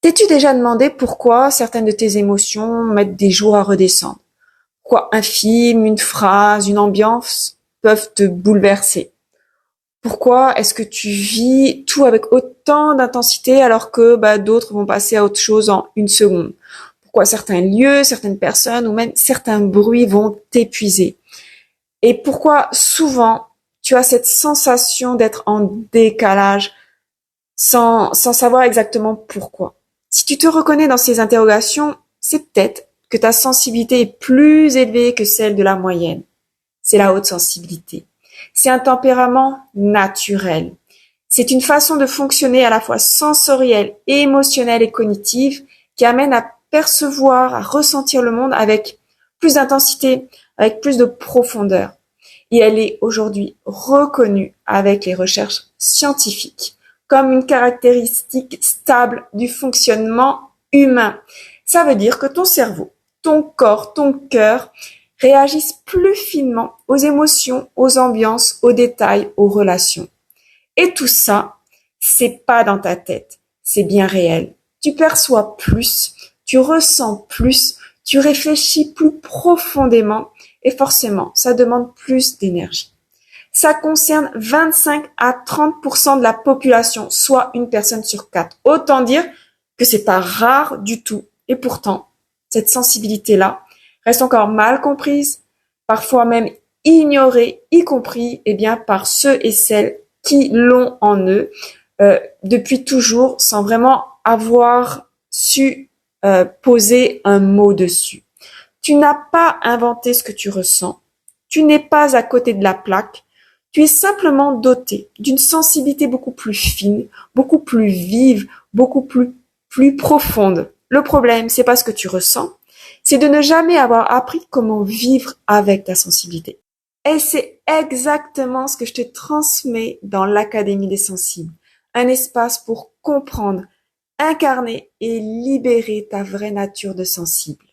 T'es-tu déjà demandé pourquoi certaines de tes émotions mettent des jours à redescendre? Pourquoi un film, une phrase, une ambiance peuvent te bouleverser? Pourquoi est-ce que tu vis tout avec autant d'intensité alors que d'autres vont passer à autre chose en une seconde? Pourquoi certains lieux, certaines personnes ou même certains bruits vont t'épuiser? Et pourquoi souvent tu as cette sensation d'être en décalage sans savoir exactement pourquoi? Si tu te reconnais dans ces interrogations, c'est peut-être que ta sensibilité est plus élevée que celle de la moyenne. C'est la haute sensibilité. C'est un tempérament naturel. C'est une façon de fonctionner à la fois sensorielle, émotionnelle et cognitive qui amène à percevoir, à ressentir le monde avec plus d'intensité, avec plus de profondeur. Et elle est aujourd'hui reconnue avec les recherches scientifiques comme une caractéristique stable du fonctionnement humain. Ça veut dire que ton cerveau, ton corps, ton cœur réagissent plus finement aux émotions, aux ambiances, aux détails, aux relations. Et tout ça, c'est pas dans ta tête, c'est bien réel. Tu perçois plus, tu ressens plus, tu réfléchis plus profondément et forcément, ça demande plus d'énergie. Ça concerne 25 à 30% de la population, soit une personne sur 4. Autant dire que c'est pas rare du tout. Et pourtant, cette sensibilité-là reste encore mal comprise, parfois même ignorée, y compris par ceux et celles qui l'ont en eux depuis toujours, sans vraiment avoir su poser un mot dessus. Tu n'as pas inventé ce que tu ressens. Tu n'es pas à côté de la plaque. Tu es simplement doté d'une sensibilité beaucoup plus fine, beaucoup plus vive, beaucoup plus profonde. Le problème, c'est pas ce que tu ressens, c'est de ne jamais avoir appris comment vivre avec ta sensibilité. Et c'est exactement ce que je te transmets dans l'Académie des sensibles. Un espace pour comprendre, incarner et libérer ta vraie nature de sensible.